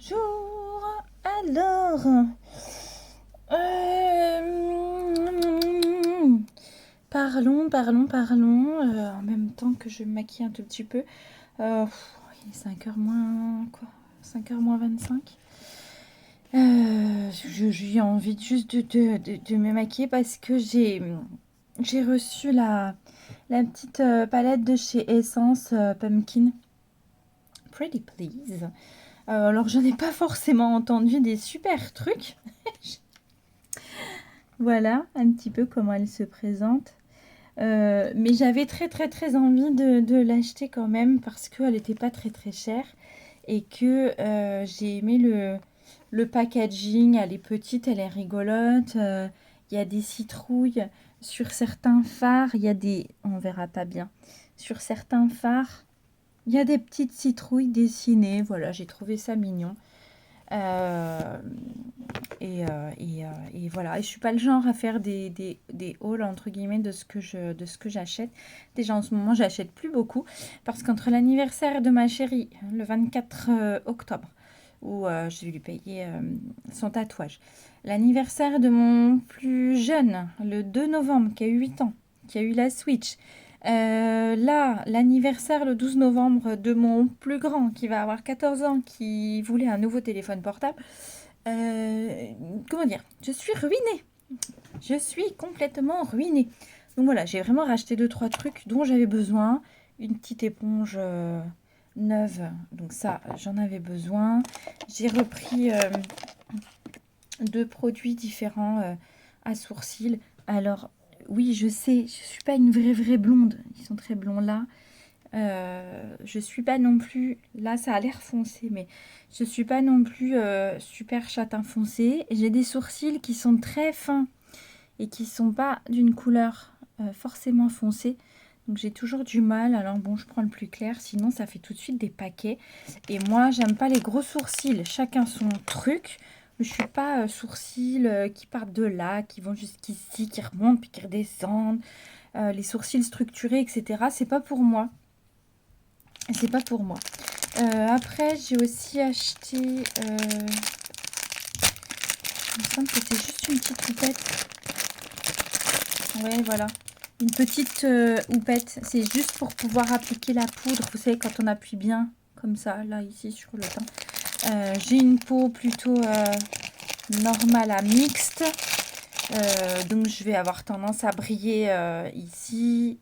Bonjour. Alors, parlons. En même temps que je me maquille un tout petit peu. Il est 5h moins quoi? 5h moins 25. J'ai envie juste de me maquiller parce que j'ai reçu la petite palette de chez Essence Pumpkin. Pretty please. Alors j'en ai pas forcément entendu des super trucs. Voilà un petit peu comment elle se présente. Mais j'avais très envie de l'acheter quand même parce qu'elle n'était pas très chère et que j'ai aimé le packaging. Elle est petite, elle est rigolote. Il y a des citrouilles sur certains phares. Il y a des... On verra pas bien. Sur certains phares, il y a des petites citrouilles dessinées. Voilà, j'ai trouvé ça mignon. Euh, et voilà. Et je suis pas le genre à faire des hauls entre guillemets de ce que j'achète. Déjà en ce moment, j'achète plus beaucoup parce qu'entre l'anniversaire de ma chérie, le 24 octobre, où je vais lui payer son tatouage, l'anniversaire de mon plus jeune, le 2 novembre, qui a eu 8 ans, qui a eu la Switch. Là, l'anniversaire le 12 novembre de mon plus grand qui va avoir 14 ans, qui voulait un nouveau téléphone portable. Comment dire? Je suis ruinée. Je suis complètement ruinée. Donc voilà, j'ai vraiment racheté 2-3 trucs dont j'avais besoin. Une petite éponge neuve, donc ça, j'en avais besoin. J'ai repris 2 produits différents à sourcils. Alors, oui, je sais, je suis pas une vraie blonde. Ils sont très blonds là. Je suis pas non plus, là ça a l'air foncé, mais je suis pas non plus super châtain foncé. J'ai des sourcils qui sont très fins et qui sont pas d'une couleur forcément foncée. Donc j'ai toujours du mal. Alors bon, je prends le plus clair, sinon ça fait tout de suite des paquets. Et moi, j'aime pas les gros sourcils. Chacun son truc. Je suis pas sourcils qui partent de là, qui vont jusqu'ici, qui remontent puis qui redescendent. Les sourcils structurés, etc. C'est pas pour moi. C'est pas pour moi. Après, j'ai aussi acheté... il me semble que c'est juste une petite houppette. Ouais, voilà. Une petite houppette. C'est juste pour pouvoir appliquer la poudre. Vous savez, quand on appuie bien, comme ça, là, ici, sur le teint. J'ai une peau plutôt normale à mixte. Donc, je vais avoir tendance à briller ici.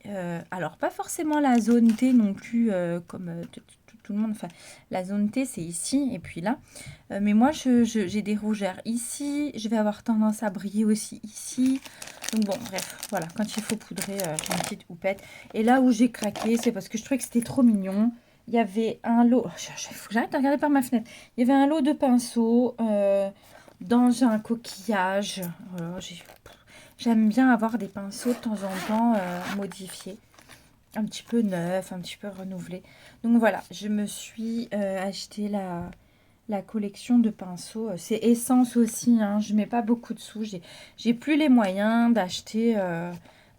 Alors, pas forcément la zone T non plus, comme tout le monde. Enfin, la zone T, c'est ici et puis là. Mais moi, j'ai des rougeurs ici. Je vais avoir tendance à briller aussi ici. Donc bon, bref, voilà. Quand il faut poudrer, j'ai une petite houppette. Et là où j'ai craqué, c'est parce que je trouvais que c'était trop mignon. Il y avait un lot... Il faut que j'arrête de regarder par ma fenêtre. Il y avait un lot de pinceaux dans un coquillage. Voilà, j'aime bien avoir des pinceaux de temps en temps modifiés. Un petit peu neufs, un petit peu renouvelés. Donc voilà, je me suis acheté la collection de pinceaux. C'est Essence aussi, hein. Je mets pas beaucoup de sous. J'ai plus les moyens d'acheter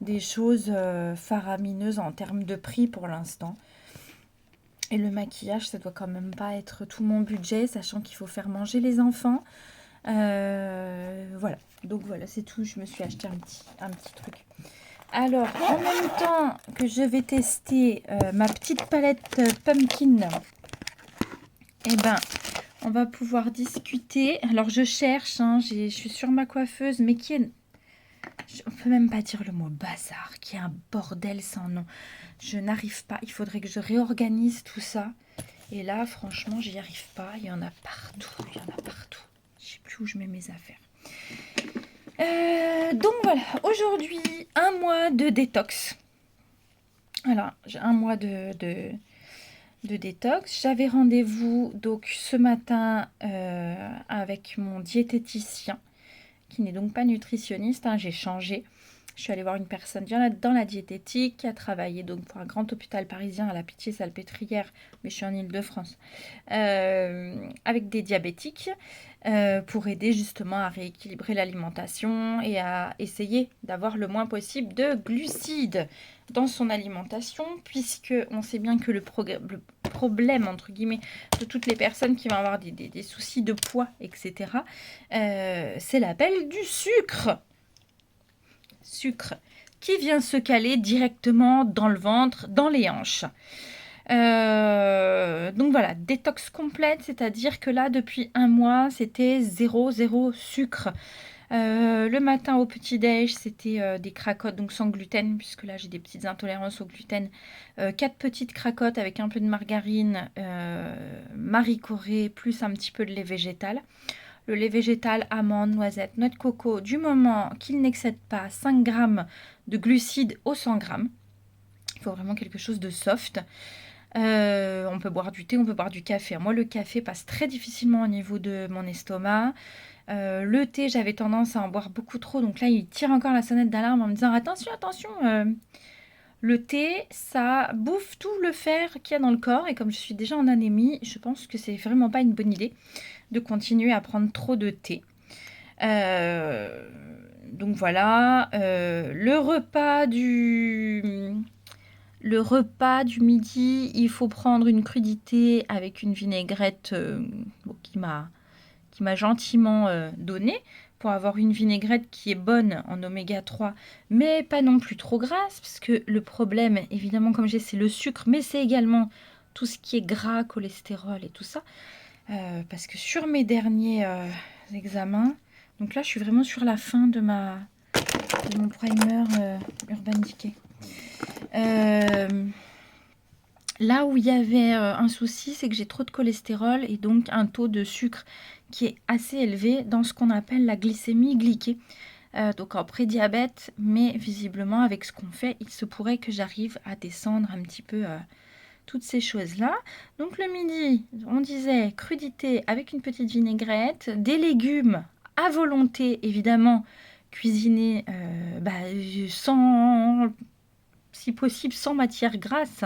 des choses faramineuses en termes de prix pour l'instant. Et le maquillage, ça doit quand même pas être tout mon budget, sachant qu'il faut faire manger les enfants. Voilà, donc voilà, c'est tout. Je me suis acheté un petit truc. Alors, en même temps que je vais tester ma petite palette Pumpkin, eh ben, on va pouvoir discuter. Alors, je cherche, hein, je suis sur ma coiffeuse, mais qui est... On peut même pas dire le mot bazar, qui est un bordel sans nom. Je n'arrive pas, il faudrait que je réorganise tout ça. Et là, franchement, j'y arrive pas. Il y en a partout, il y en a partout. Je sais plus où je mets mes affaires. Donc voilà, aujourd'hui, un mois de détox. Alors, j'ai un mois de détox. J'avais rendez-vous donc ce matin avec mon diététicien, qui n'est donc pas nutritionniste, hein, j'ai changé. Je suis allée voir une personne dans la diététique qui a travaillé donc pour un grand hôpital parisien à la Pitié-Salpêtrière, mais je suis en Île-de-France, avec des diabétiques pour aider justement à rééquilibrer l'alimentation et à essayer d'avoir le moins possible de glucides dans son alimentation, puisque on sait bien que le problème, entre guillemets, de toutes les personnes qui vont avoir des soucis de poids, etc., c'est l'appel du sucre. Sucre qui vient se caler directement dans le ventre, dans les hanches. Donc voilà, détox complète, c'est-à-dire que là, depuis un mois, c'était 0 sucre. Le matin au petit-déj, c'était des cracottes, donc sans gluten, puisque là, j'ai des petites intolérances au gluten. 4 petites cracottes avec un peu de margarine, Marie Corée, plus un petit peu de lait végétal. Le lait végétal, amandes, noisettes, noix de coco, du moment qu'il n'excède pas 5 grammes de glucides au 100 grammes. Il faut vraiment quelque chose de soft. On peut boire du thé, on peut boire du café. Moi, le café passe très difficilement au niveau de mon estomac. Le thé, j'avais tendance à en boire beaucoup trop. Donc là, il tire encore la sonnette d'alarme en me disant attention, attention. Le thé, ça bouffe tout le fer qu'il y a dans le corps. Et comme je suis déjà en anémie, je pense que c'est vraiment pas une bonne idée de continuer à prendre trop de thé. Donc voilà, le repas du midi, il faut prendre une crudité avec une vinaigrette qui m'a gentiment donnée pour avoir une vinaigrette qui est bonne en oméga 3, mais pas non plus trop grasse, parce que le problème, évidemment, comme j'ai, c'est le sucre, mais c'est également tout ce qui est gras, cholestérol et tout ça. Parce que sur mes derniers examens, donc là je suis vraiment sur la fin de mon primer Urban Decay. Là où il y avait un souci, c'est que j'ai trop de cholestérol et donc un taux de sucre qui est assez élevé dans ce qu'on appelle la glycémie glyquée. Donc en prédiabète, mais visiblement avec ce qu'on fait, il se pourrait que j'arrive à descendre un petit peu toutes ces choses-là. Donc le midi, on disait crudité avec une petite vinaigrette, des légumes à volonté, évidemment, cuisinés sans, si possible, sans matière grasse.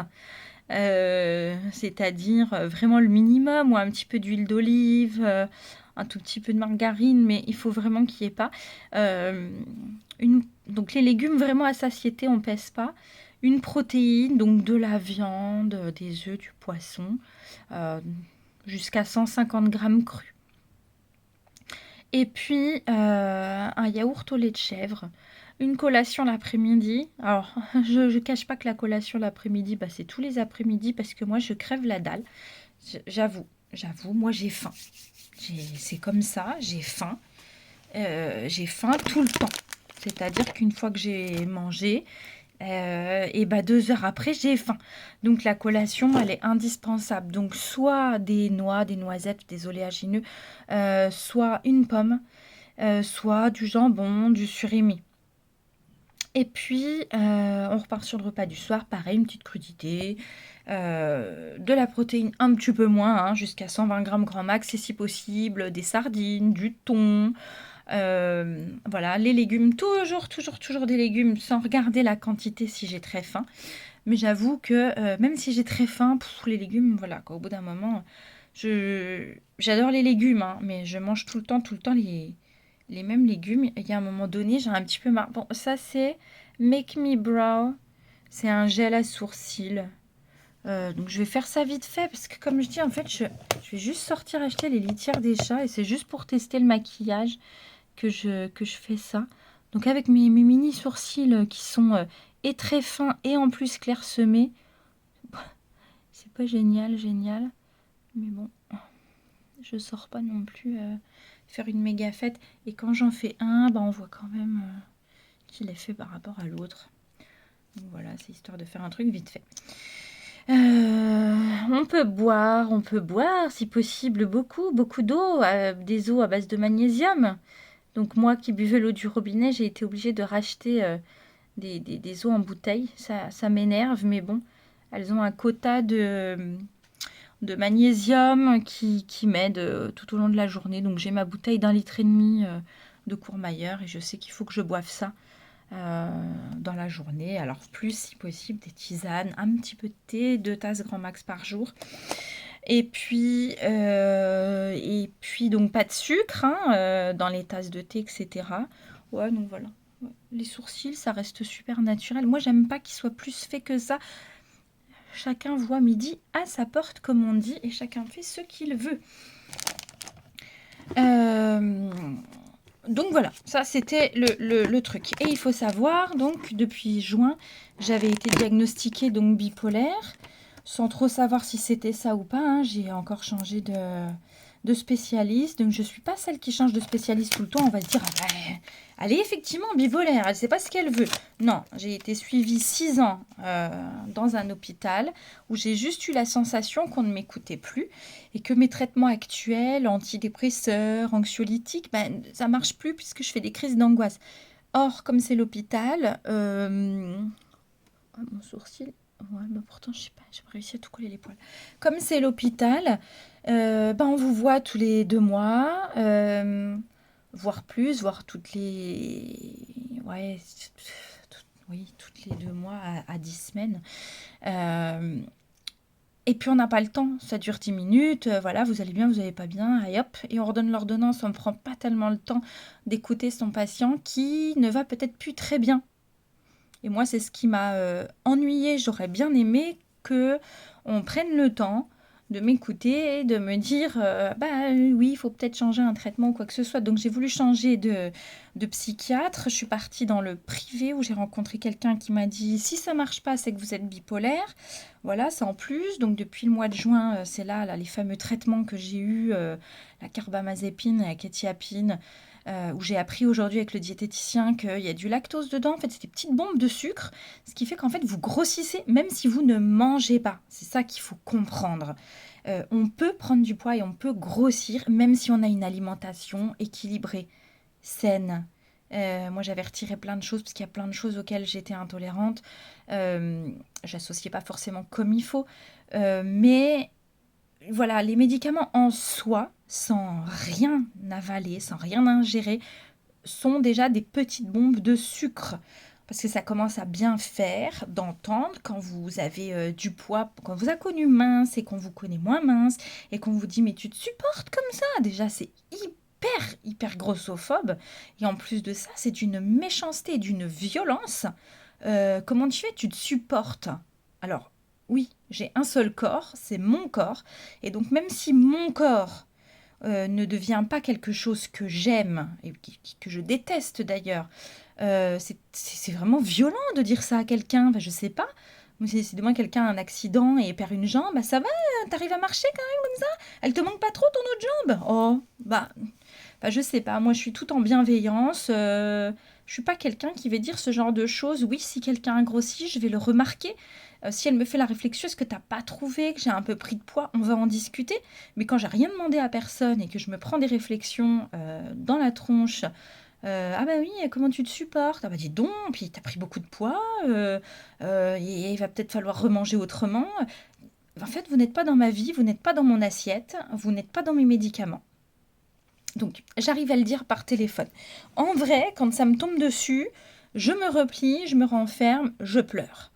C'est-à-dire vraiment le minimum, ou un petit peu d'huile d'olive, un tout petit peu de margarine, mais il faut vraiment qu'il n'y ait pas. Donc les légumes vraiment à satiété, on ne pèse pas. Une protéine, donc de la viande, des œufs, du poisson, jusqu'à 150 grammes crus. Et puis un yaourt au lait de chèvre. Une collation l'après-midi. Alors, je ne cache pas que la collation l'après-midi, c'est tous les après-midi parce que moi, je crève la dalle. J'avoue, moi, j'ai faim. C'est comme ça, j'ai faim. J'ai faim tout le temps. C'est-à-dire qu'une fois que j'ai mangé, 2 heures après, j'ai faim. Donc, la collation, elle est indispensable. Donc, soit des noix, des noisettes, des oléagineux, soit une pomme, soit du jambon, du surimi. Et puis, on repart sur le repas du soir, pareil, une petite crudité, de la protéine un petit peu moins, jusqu'à 120 grammes grand max, et si possible, des sardines, du thon, voilà, les légumes, toujours des légumes, sans regarder la quantité si j'ai très faim. Mais j'avoue que même si j'ai très faim, les légumes, voilà, au bout d'un moment, j'adore les légumes, mais je mange tout le temps les mêmes légumes. Il y a un moment donné, j'ai un petit peu marre. Bon, ça c'est Make Me Brow. C'est un gel à sourcils. Donc je vais faire ça vite fait parce que comme je dis, en fait, je vais juste sortir acheter les litières des chats et c'est juste pour tester le maquillage que je fais ça. Donc avec mes mini sourcils qui sont et très fins et en plus clairsemés. C'est pas génial. Mais bon, je sors pas non plus faire une méga fête. Et quand j'en fais un, on voit quand même qu'il est fait par rapport à l'autre. Donc voilà, c'est histoire de faire un truc vite fait. On peut boire si possible beaucoup d'eau, des eaux à base de magnésium. Donc moi qui buvais l'eau du robinet, j'ai été obligée de racheter des eaux en bouteille. Ça m'énerve, mais bon, elles ont un quota de magnésium qui m'aide tout au long de la journée. Donc j'ai ma bouteille d'1,5 litre de Courmayeur et je sais qu'il faut que je boive ça dans la journée. Alors plus si possible des tisanes, un petit peu de thé, 2 tasses grand max par jour. Et puis donc pas de sucre hein, dans les tasses de thé, etc. Ouais, donc voilà. Ouais. Les sourcils, ça reste super naturel. Moi, j'aime pas qu'ils soient plus faits que ça. Chacun voit midi à sa porte, comme on dit, et chacun fait ce qu'il veut. Donc voilà, ça c'était le truc. Et il faut savoir, donc depuis juin, j'avais été diagnostiquée donc bipolaire, sans trop savoir si c'était ça ou pas. Hein. J'ai encore changé de spécialiste, donc je ne suis pas celle qui change de spécialiste tout le temps. On va se dire, ah ouais, elle est effectivement bipolaire, elle ne sait pas ce qu'elle veut. Non, j'ai été suivie 6 ans dans un hôpital où j'ai juste eu la sensation qu'on ne m'écoutait plus et que mes traitements actuels, antidépresseurs, anxiolytiques, ben, ça marche plus puisque je fais des crises d'angoisse. Or, comme c'est l'hôpital, mon sourcil, ouais, ben pourtant je sais pas, j'ai réussi à tout coller les poils. Comme c'est l'hôpital, ben on vous voit tous les 2 mois, voire plus, voire toutes les, ouais, oui, toutes les 2 mois à 10 semaines. Et puis on n'a pas le temps, ça dure 10 minutes, voilà, vous allez bien, vous n'allez pas bien, et hop, et on redonne l'ordonnance, on ne prend pas tellement le temps d'écouter son patient qui ne va peut-être plus très bien. Et moi, c'est ce qui m'a ennuyée, j'aurais bien aimé que on prenne le temps de m'écouter et de me dire, oui, il faut peut-être changer un traitement ou quoi que ce soit. Donc j'ai voulu changer de psychiatre, je suis partie dans le privé où j'ai rencontré quelqu'un qui m'a dit, si ça marche pas, c'est que vous êtes bipolaire. Voilà, c'est en plus. Donc depuis le mois de juin, c'est là les fameux traitements que j'ai eus, la carbamazépine, la kétiapine, où j'ai appris aujourd'hui avec le diététicien qu'il y a du lactose dedans. En fait, c'est des petites bombes de sucre, ce qui fait qu'en fait, vous grossissez même si vous ne mangez pas. C'est ça qu'il faut comprendre. On peut prendre du poids et on peut grossir même si on a une alimentation équilibrée, saine. Moi, j'avais retiré plein de choses parce qu'il y a plein de choses auxquelles j'étais intolérante. J'associais pas forcément comme il faut. Mais voilà, les médicaments en soi, sans rien avaler, sans rien ingérer, sont déjà des petites bombes de sucre. Parce que ça commence à bien faire d'entendre quand vous avez du poids, quand on vous a connu mince et qu'on vous connaît moins mince et qu'on vous dit mais tu te supportes comme ça. Déjà c'est hyper grossophobe et en plus de ça c'est d'une méchanceté, d'une violence. Comment tu fais? Tu te supportes. Alors oui, j'ai un seul corps, c'est mon corps et donc même si mon corps ne devient pas quelque chose que j'aime et que je déteste d'ailleurs. C'est vraiment violent de dire ça à quelqu'un. Enfin, je sais pas. Si demain quelqu'un a un accident et perd une jambe, bah ça va, t'arrives à marcher quand même comme ça? Elle te manque pas trop ton autre jambe? Oh, bah je sais pas. Moi, je suis tout en bienveillance. Je suis pas quelqu'un qui va dire ce genre de choses. Oui, si quelqu'un a grossi, je vais le remarquer. Si elle me fait la réflexion, est-ce que t'as pas trouvé que j'ai un peu pris de poids? On va en discuter. Mais quand j'ai rien demandé à personne et que je me prends des réflexions dans la tronche, ah bah oui, comment tu te supportes? Ah bah dis donc, puis t'as pris beaucoup de poids, et il va peut-être falloir remanger autrement. En fait, vous n'êtes pas dans ma vie, vous n'êtes pas dans mon assiette, vous n'êtes pas dans mes médicaments. Donc, j'arrive à le dire par téléphone. En vrai, quand ça me tombe dessus, je me replie, je me renferme, je pleure.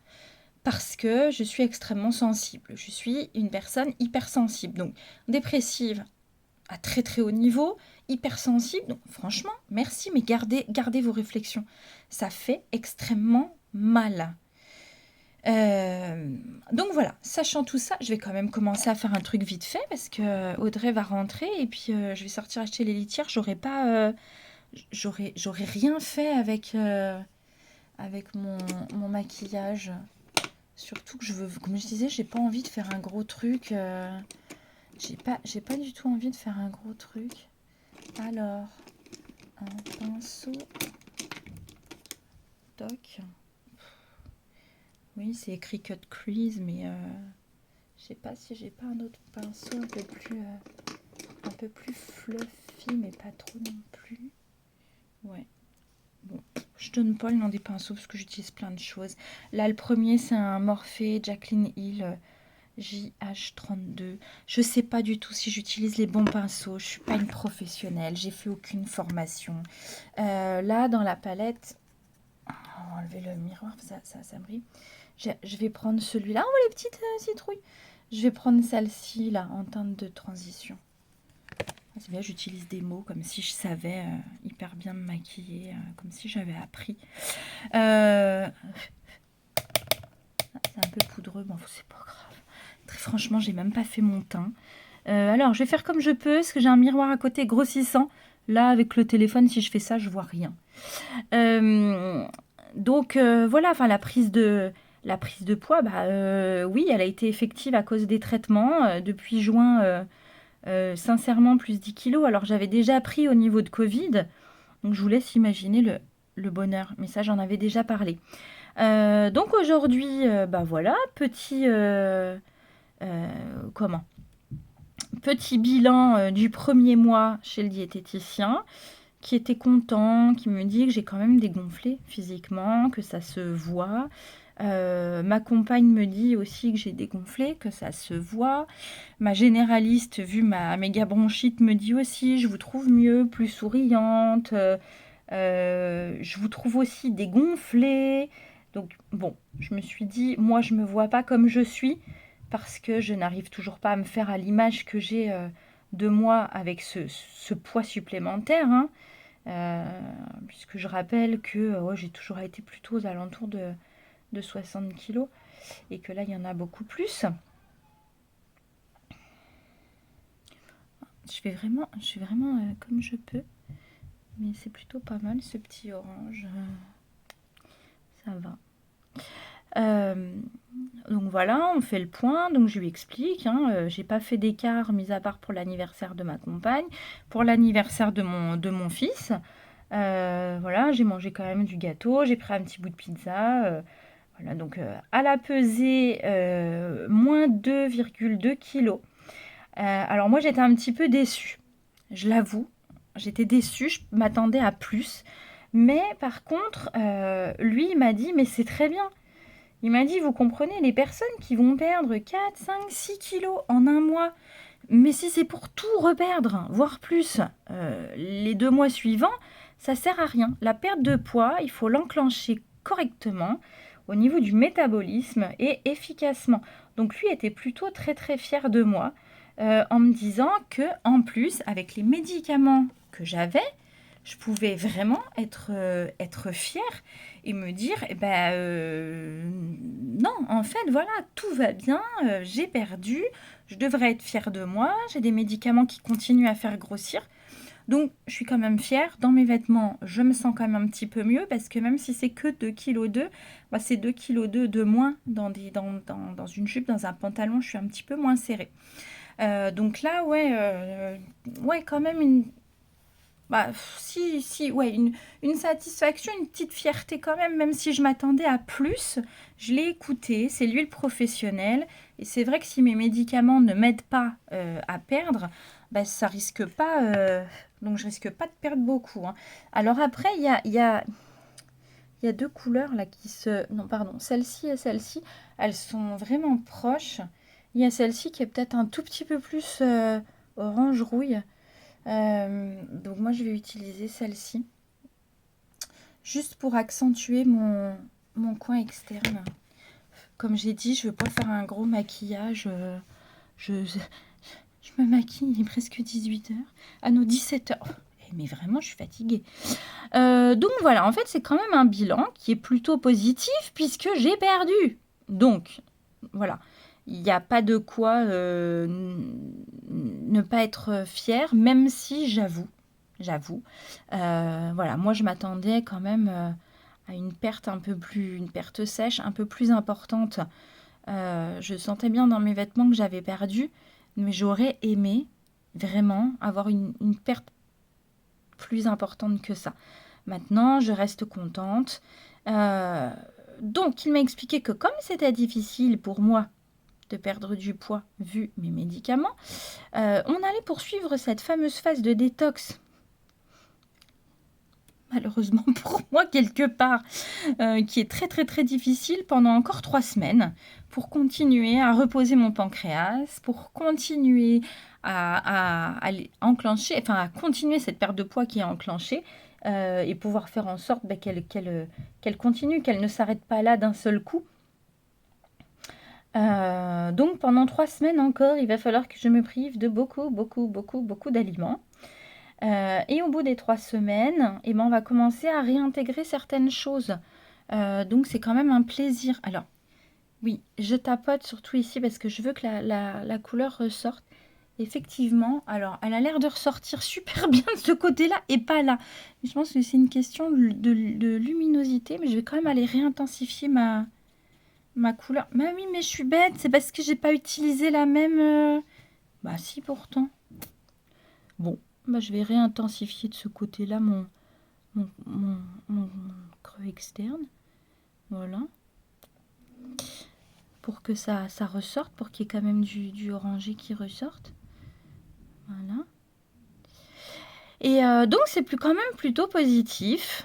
Parce que je suis extrêmement sensible. Je suis une personne hypersensible. Donc, dépressive à très très haut niveau, hypersensible. Donc, franchement, merci, mais gardez vos réflexions. Ça fait extrêmement mal. Donc voilà, sachant tout ça, je vais quand même commencer à faire un truc vite fait parce que Audrey va rentrer et puis je vais sortir acheter les litières. J'aurais rien fait avec mon maquillage. Surtout que comme je disais, j'ai pas envie de faire un gros truc. J'ai pas du tout envie de faire un gros truc. Alors, un pinceau. Toc. Oui, c'est écrit cut crease, mais je sais pas si j'ai pas un autre pinceau un peu plus fluffy, mais pas trop non plus. Ouais. Bon, je donne pas le nom des pinceaux parce que j'utilise plein de choses. Là, le premier, c'est un Morphe Jaclyn Hill JH32. Je sais pas du tout si j'utilise les bons pinceaux. Je suis pas une professionnelle. J'ai fait aucune formation. Là, dans la palette, On va enlever le miroir, ça brille. Je vais prendre celui-là. Oh, les petites citrouilles. Je vais prendre celle-ci, là, en teinte de transition. C'est bien, j'utilise des mots comme si je savais hyper bien me maquiller, comme si j'avais appris. C'est un peu poudreux, bon, c'est pas grave. Très franchement, j'ai même pas fait mon teint. Alors, je vais faire comme je peux, parce que j'ai un miroir à côté grossissant. Là, avec le téléphone, si je fais ça, je vois rien. Donc, voilà, enfin, la prise de poids, oui, elle a été effective à cause des traitements. Depuis juin, sincèrement, plus 10 kilos. Alors, j'avais déjà pris au niveau de Covid. Donc, je vous laisse imaginer le bonheur. Mais ça, j'en avais déjà parlé. Donc, aujourd'hui, voilà, petit bilan du premier mois chez le diététicien, qui était content, qui me dit que j'ai quand même dégonflé physiquement, que ça se voit. Ma compagne me dit aussi que j'ai dégonflé, que ça se voit. Ma généraliste, vu ma méga bronchite, me dit aussi, je vous trouve mieux, plus souriante. Je vous trouve aussi dégonflée. Donc bon, je me suis dit, moi je me vois pas comme je suis, parce que je n'arrive toujours pas à me faire à l'image que j'ai de moi avec ce poids supplémentaire. Hein. Puisque je rappelle que j'ai toujours été plutôt aux alentours de 60 kilos et que là il y en a beaucoup plus. Je fais vraiment comme je peux, mais c'est plutôt pas mal ce petit orange. Ça va. Donc voilà, on fait le point. Donc je lui explique, j'ai pas fait d'écart, mis à part pour l'anniversaire de ma compagne, pour l'anniversaire de mon fils. Voilà, j'ai mangé quand même du gâteau, j'ai pris un petit bout de pizza. Voilà, donc à la pesée, moins 2,2 kilos. Alors moi j'étais un petit peu déçue, je l'avoue. J'étais déçue, je m'attendais à plus. Mais par contre, lui il m'a dit, mais c'est très bien. Il m'a dit, vous comprenez, les personnes qui vont perdre 4, 5, 6 kilos en un mois, mais si c'est pour tout reperdre, voire plus, les 2 mois suivants, ça sert à rien. La perte de poids, il faut l'enclencher correctement au niveau du métabolisme et efficacement. Donc lui était plutôt très très fier de moi en me disant que en plus, avec les médicaments que j'avais, je pouvais vraiment être fière et me dire, non, en fait, voilà, tout va bien, j'ai perdu, je devrais être fière de moi, j'ai des médicaments qui continuent à faire grossir. Donc, je suis quand même fière. Dans mes vêtements, je me sens quand même un petit peu mieux parce que même si c'est que 2,2 kg, c'est 2,2 kg de moins dans une jupe, dans un pantalon, je suis un petit peu moins serrée. Donc là, ouais, quand même une satisfaction, une petite fierté quand même si je m'attendais à plus. Je l'ai écouté, c'est lui le professionnel. Et c'est vrai que si mes médicaments ne m'aident pas à perdre, ça risque pas. Donc je risque pas de perdre beaucoup. Hein. Alors après, il y a 2 couleurs là qui se... Non, pardon, celle-ci et celle-ci, elles sont vraiment proches. Il y a celle-ci qui est peut-être un tout petit peu plus orange rouille. Donc moi je vais utiliser celle-ci juste pour accentuer mon coin externe. Comme j'ai dit, je ne veux pas faire un gros maquillage. Je me maquille, il est presque 18h. Ah non, 17h. Mais vraiment, je suis fatiguée. Donc voilà, en fait, c'est quand même un bilan qui est plutôt positif puisque j'ai perdu. Donc, voilà. Il n'y a pas de quoi ne pas être fière, même si j'avoue. Voilà, moi je m'attendais quand même à une perte une perte sèche un peu plus importante. Je sentais bien dans mes vêtements que j'avais perdu, mais j'aurais aimé vraiment avoir une perte plus importante que ça. Maintenant, je reste contente. Donc, il m'a expliqué que comme c'était difficile pour moi de perdre du poids vu mes médicaments, on allait poursuivre cette fameuse phase de détox. Malheureusement pour moi, quelque part, qui est très très très difficile pendant encore 3 semaines, pour continuer à reposer mon pancréas, pour continuer à enclencher, enfin à continuer cette perte de poids qui est enclenchée, et pouvoir faire en sorte qu'elle continue, qu'elle ne s'arrête pas là d'un seul coup. Donc pendant 3 semaines encore, il va falloir que je me prive de beaucoup d'aliments. Et au bout des 3 semaines, eh ben, on va commencer à réintégrer certaines choses. Donc c'est quand même un plaisir. Alors, oui, je tapote surtout ici parce que je veux que la couleur ressorte. Effectivement, alors elle a l'air de ressortir super bien de ce côté-là et pas là. Je pense que c'est une question de luminosité, mais je vais quand même aller réintensifier ma couleur. Mais oui, mais je suis bête, c'est parce que j'ai pas utilisé la même... Bah si, pourtant. Bon, bah je vais réintensifier de ce côté-là mon creux externe. Voilà. Pour que ça ressorte, pour qu'il y ait quand même du orangé qui ressorte. Voilà. Et donc c'est quand même plutôt positif.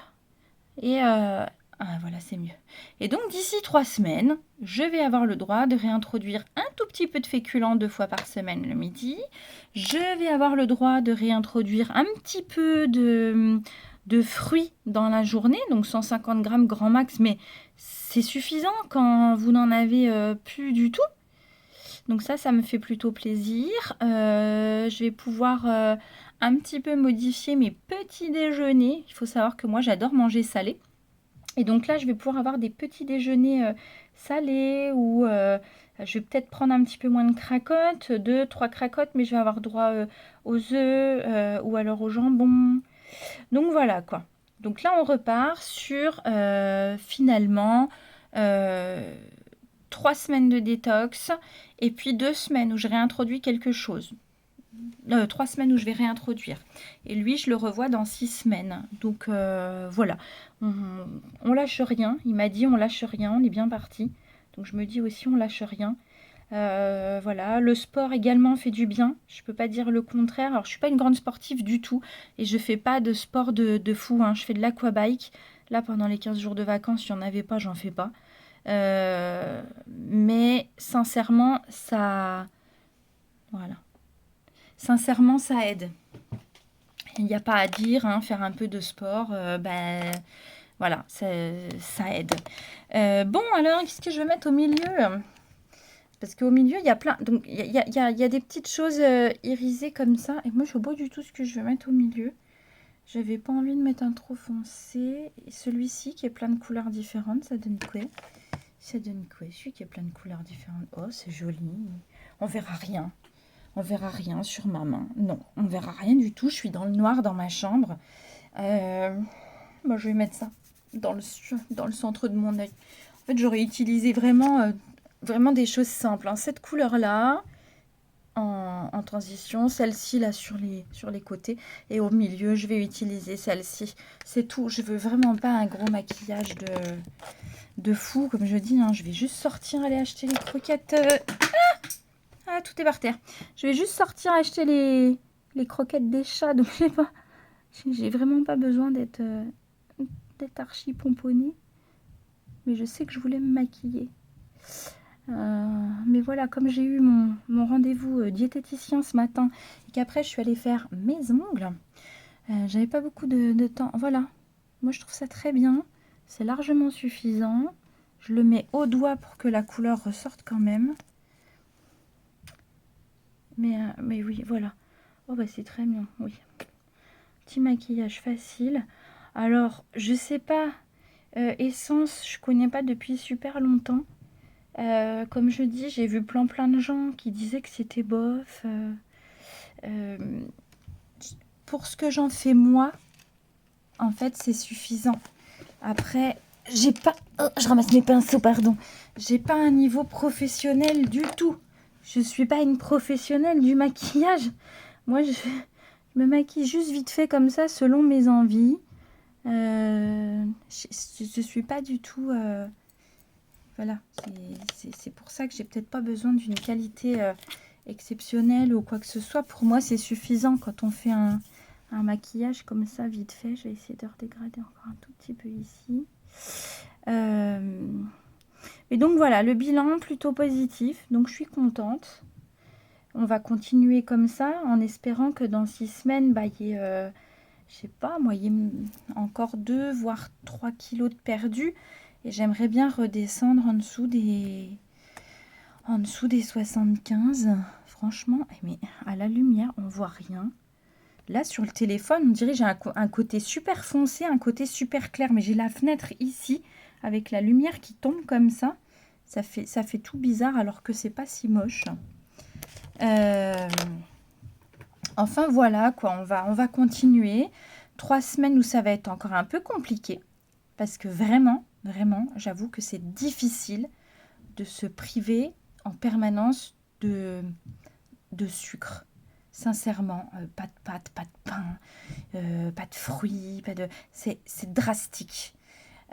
Et voilà, c'est mieux. Et donc d'ici 3 semaines, je vais avoir le droit de réintroduire un tout petit peu de féculents 2 fois par semaine le midi. Je vais avoir le droit de réintroduire un petit peu de fruits dans la journée, donc 150 grammes grand max, mais c'est suffisant quand vous n'en avez plus du tout. Donc ça me fait plutôt plaisir. Je vais pouvoir un petit peu modifier mes petits déjeuners. Il faut savoir que moi, j'adore manger salé. Et donc là, je vais pouvoir avoir des petits déjeuners salés ou je vais peut-être prendre un petit peu moins de cracottes, 2-3 cracottes, mais je vais avoir droit aux œufs ou alors au jambon. Donc voilà quoi. Donc là, on repart sur finalement 3 semaines de détox et puis 2 semaines où je réintroduis quelque chose. 3 semaines où je vais réintroduire. Et lui, je le revois dans 6 semaines. Donc voilà, on lâche rien. Il m'a dit on lâche rien, on est bien parti. Donc je me dis aussi on lâche rien. Voilà, le sport également fait du bien. Je peux pas dire le contraire. Alors je suis pas une grande sportive du tout et je fais pas de sport de fou. Hein. Je fais de l'aquabike. Là pendant les 15 jours de vacances, si j'en avais pas, j'en fais pas. Mais sincèrement, ça... Voilà. Sincèrement, ça aide. Il n'y a pas à dire, hein, faire un peu de sport, voilà, ça aide. Bon, alors, qu'est-ce que je vais mettre au milieu? Parce qu'au milieu, il y a plein... Donc, il y a des petites choses irisées comme ça. Et moi, je ne sais pas du tout ce que je vais mettre au milieu. J'avais pas envie de mettre un trop foncé. Et celui-ci, qui est plein de couleurs différentes, ça donne quoi? Ça donne quoi? Celui qui a plein de couleurs différentes. Oh, c'est joli. On verra rien. On verra rien sur ma main. Non, on verra rien du tout. Je suis dans le noir dans ma chambre. Moi, je vais mettre ça dans le centre de mon œil. En fait, j'aurais utilisé vraiment des choses simples. Hein. Cette couleur-là, en transition. Celle-ci, là, sur les côtés. Et au milieu, je vais utiliser celle-ci. C'est tout. Je veux vraiment pas un gros maquillage de fou, comme je dis. Hein. Je vais juste sortir, aller acheter les croquettes. Ah, tout est par terre. Je vais juste sortir acheter les croquettes des chats. Donc, je sais pas. J'ai vraiment pas besoin d'être archi pomponnée. Mais je sais que je voulais me maquiller. Mais voilà, comme j'ai eu mon rendez-vous diététicien ce matin et qu'après je suis allée faire mes ongles, j'avais pas beaucoup de temps. Voilà, moi je trouve ça très bien. C'est largement suffisant. Je le mets au doigt pour que la couleur ressorte quand même. Mais oui, voilà. Oh bah c'est très bien, oui. Petit maquillage facile. Alors, je sais pas, Essence, je connais pas depuis super longtemps. Comme je dis, j'ai vu plein de gens qui disaient que c'était bof. Pour ce que j'en fais moi, en fait, c'est suffisant. Après, j'ai pas... Oh, je ramasse mes pinceaux, pardon. J'ai pas un niveau professionnel du tout. Je suis pas une professionnelle du maquillage. Moi, je me maquille juste vite fait comme ça, selon mes envies. Je suis pas du tout... Voilà, c'est pour ça que j'ai peut-être pas besoin d'une qualité exceptionnelle ou quoi que ce soit. Pour moi, c'est suffisant quand on fait un maquillage comme ça, vite fait. Je vais essayer de redégrader encore un tout petit peu ici. Et donc voilà, le bilan plutôt positif. Donc je suis contente. On va continuer comme ça en espérant que dans 6 semaines, il y ait je sais pas, moi, encore 2 voire 3 kilos de perdu. Et j'aimerais bien redescendre en dessous des 75. Franchement, mais à la lumière, on voit rien. Là, sur le téléphone, on dirait que j'ai un côté super foncé, un côté super clair. Mais j'ai la fenêtre ici, avec la lumière qui tombe comme ça. Ça fait tout bizarre, alors que c'est pas si moche. Enfin, voilà, quoi. On va continuer. 3 semaines où ça va être encore un peu compliqué. Parce que vraiment, j'avoue que c'est difficile de se priver en permanence de sucre. Sincèrement, pas de pâtes, pas de pain, pas de fruits, c'est drastique.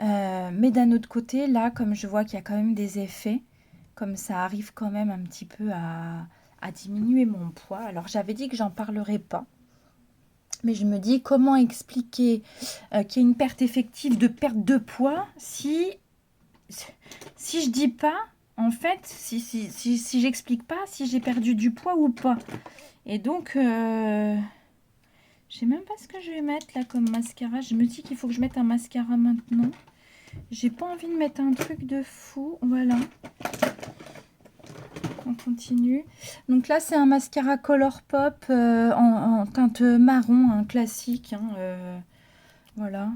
Mais d'un autre côté, là, comme je vois qu'il y a quand même des effets, comme ça arrive quand même un petit peu à diminuer mon poids. Alors j'avais dit que j'en parlerais pas. Mais je me dis, comment expliquer qu'il y a une perte effective de perte de poids si je dis pas, en fait, si j'explique pas si j'ai perdu du poids ou pas. Et donc, je sais même pas ce que je vais mettre là comme mascara. Je me dis qu'il faut que je mette un mascara maintenant. J'ai pas envie de mettre un truc de fou. Voilà. On continue. Donc là, c'est un mascara Colourpop en teinte marron, un classique. Voilà.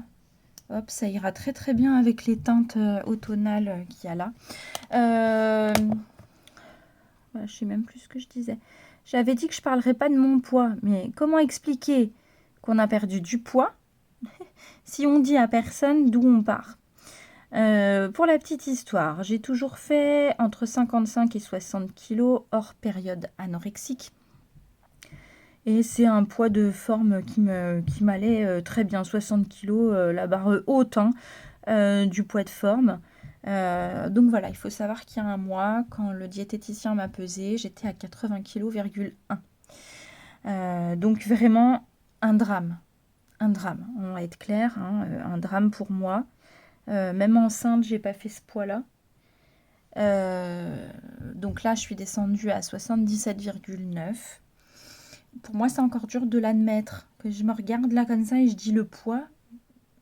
Hop, ça ira très très bien avec les teintes automnales qu'il y a là. Voilà, je sais même plus ce que je disais. J'avais dit que je parlerais pas de mon poids, mais comment expliquer qu'on a perdu du poids si on dit à personne d'où on part? Pour la petite histoire, j'ai toujours fait entre 55 et 60 kilos hors période anorexique. Et c'est un poids de forme qui m'allait très bien. 60 kilos, la barre haute du poids de forme. Donc voilà, il faut savoir qu'il y a un mois, quand le diététicien m'a pesé, j'étais à 80 kg,1 kg. Donc vraiment un drame. Un drame, on va être clair, un drame pour moi. Même enceinte, j'ai pas fait ce poids-là. Donc là, je suis descendue à 77,9. Pour moi, c'est encore dur de l'admettre. Que je me regarde là comme ça et je dis le poids.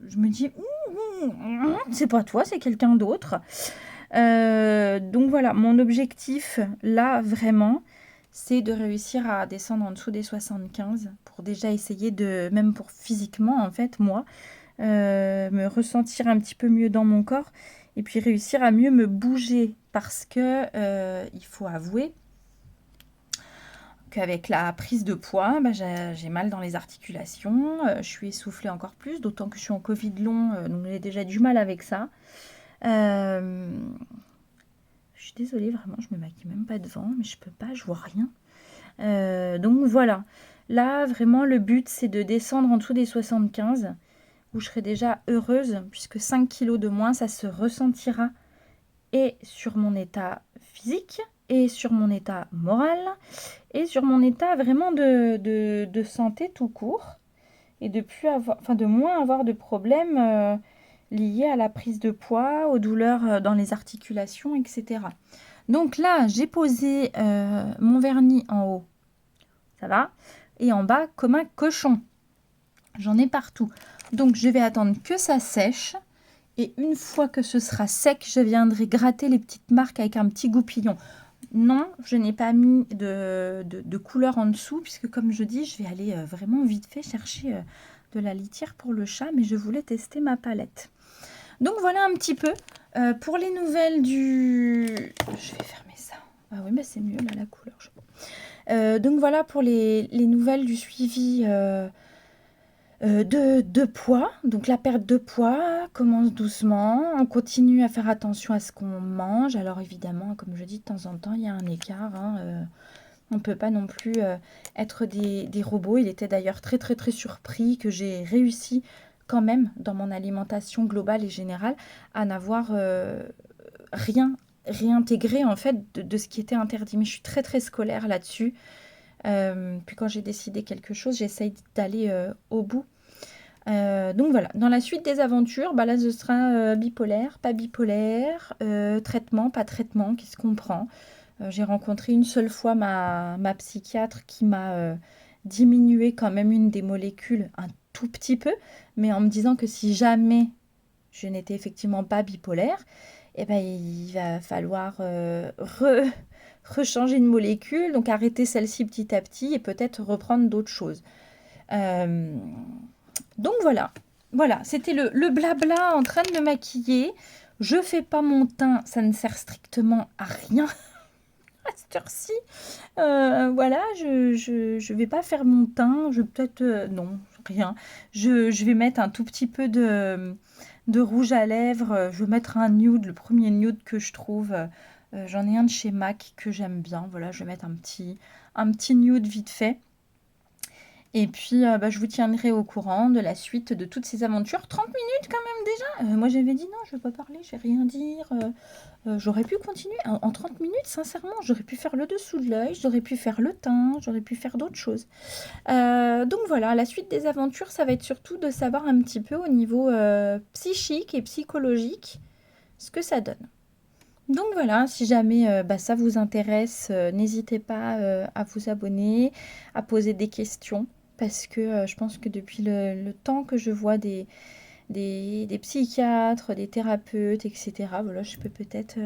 Je me dis, c'est pas toi, c'est quelqu'un d'autre. Donc voilà, mon objectif là, vraiment, c'est de réussir à descendre en dessous des 75 pour déjà essayer de, même pour physiquement en fait, moi, me ressentir un petit peu mieux dans mon corps et puis réussir à mieux me bouger parce que il faut avouer qu'avec la prise de poids, j'ai mal dans les articulations, je suis essoufflée encore plus, d'autant que je suis en Covid long, donc j'ai déjà du mal avec ça. Je suis désolée, vraiment, je me maquille même pas devant, mais je peux pas, je vois rien. Donc voilà, là vraiment le but c'est de descendre en dessous des 75, où je serai déjà heureuse, puisque 5 kilos de moins, ça se ressentira et sur mon état physique, et sur mon état moral, et sur mon état vraiment de santé tout court, et de moins avoir de problèmes liés à la prise de poids, aux douleurs dans les articulations, etc. Donc là, j'ai posé mon vernis en haut, ça va, et en bas comme un cochon. J'en ai partout. Donc je vais attendre que ça sèche. Et une fois que ce sera sec, je viendrai gratter les petites marques avec un petit goupillon. Non, je n'ai pas mis de couleur en dessous, puisque comme je dis, je vais aller vraiment vite fait chercher de la litière pour le chat, mais je voulais tester ma palette. Donc voilà un petit peu pour les nouvelles du... Je vais fermer ça. Ah oui, mais c'est mieux là la couleur. Donc voilà pour les nouvelles du suivi de poids. Donc la perte de poids commence doucement. On continue à faire attention à ce qu'on mange. Alors évidemment, comme je dis, de temps en temps, il y a un écart. On ne peut pas non plus être des robots. Il était d'ailleurs très très très surpris que j'ai réussi quand même dans mon alimentation globale et générale à n'avoir rien réintégré en fait de ce qui était interdit. Mais je suis très très scolaire là-dessus. Puis quand j'ai décidé quelque chose, j'essaye d'aller au bout. Donc voilà, dans la suite des aventures, là ce sera bipolaire, pas bipolaire, traitement, pas traitement, qu'est-ce qu'on prend. J'ai rencontré une seule fois ma psychiatre qui m'a diminuer quand même une des molécules un tout petit peu, mais en me disant que si jamais je n'étais effectivement pas bipolaire, eh ben, il va falloir rechanger une molécule, donc arrêter celle-ci petit à petit et peut-être reprendre d'autres choses. Euh, donc voilà, voilà, c'était le blabla en train de me maquiller. Je fais pas mon teint, ça ne sert strictement à rien à cette heure-ci. Voilà, je vais pas faire mon teint, je vais peut-être... non, rien. Je vais mettre un tout petit peu de rouge à lèvres. Je vais mettre un nude, le premier nude que je trouve. J'en ai un de chez MAC que j'aime bien. Voilà, je vais mettre un petit nude vite fait. Et puis, bah, je vous tiendrai au courant de la suite de toutes ces aventures. 30 minutes quand même déjà. Moi, j'avais dit non, je ne veux pas parler, je vais rien dire. J'aurais pu continuer. En 30 minutes, sincèrement, j'aurais pu faire le dessous de l'œil, j'aurais pu faire le teint, j'aurais pu faire d'autres choses. Donc voilà, la suite des aventures, ça va être surtout de savoir un petit peu au niveau psychique et psychologique ce que ça donne. Donc voilà, si jamais bah, ça vous intéresse, n'hésitez pas à vous abonner, à poser des questions, parce que je pense que depuis le temps que je vois des psychiatres, des thérapeutes, etc., voilà, je peux peut-être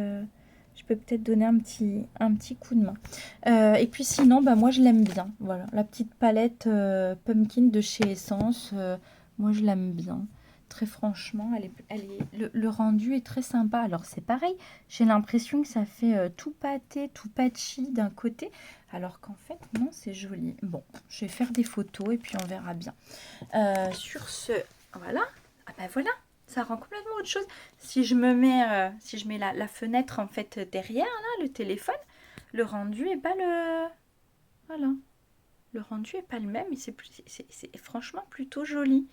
donner un petit coup de main. Et puis sinon, bah, moi je l'aime bien. Voilà, la petite palette Pumpkin de chez Essence, moi je l'aime bien. Très franchement, le rendu est très sympa. Alors c'est pareil, j'ai l'impression que ça fait tout pâté, tout patchy d'un côté, alors qu'en fait non, c'est joli. Bon, je vais faire des photos et puis on verra bien. Sur ce, voilà. Ah ben voilà, ça rend complètement autre chose. Si je mets la fenêtre en fait derrière là, le téléphone, le rendu est pas le, voilà, le rendu est pas le même et c'est franchement plutôt joli.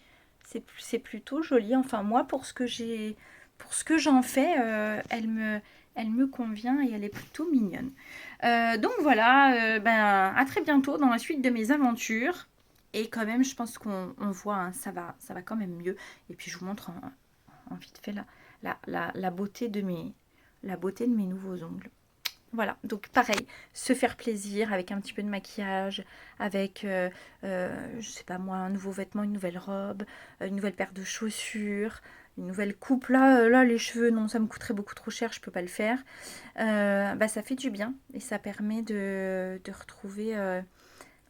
C'est plutôt joli. Enfin moi pour ce que j'en fais, elle me convient et elle est plutôt mignonne. Donc voilà, ben à très bientôt dans la suite de mes aventures. Et quand même, je pense qu'on voit, hein, ça va quand même mieux. Et puis je vous montre en vite fait la beauté la beauté de mes nouveaux ongles. Voilà, donc pareil, se faire plaisir avec un petit peu de maquillage, avec, je sais pas moi, un nouveau vêtement, une nouvelle robe, une nouvelle paire de chaussures, une nouvelle coupe. Là, les cheveux, non, ça me coûterait beaucoup trop cher, je peux pas le faire. Bah, ça fait du bien et ça permet de retrouver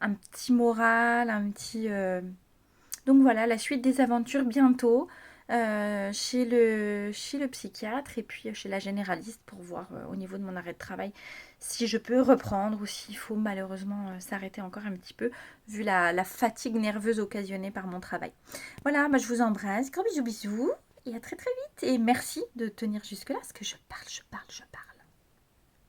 un petit moral, un petit... Donc voilà, la suite des aventures bientôt chez le psychiatre et puis chez la généraliste pour voir au niveau de mon arrêt de travail si je peux reprendre ou s'il faut malheureusement s'arrêter encore un petit peu vu la fatigue nerveuse occasionnée par mon travail. Voilà, bah, je vous embrasse, gros bisous bisous et à très très vite et merci de tenir jusque là parce que je parle.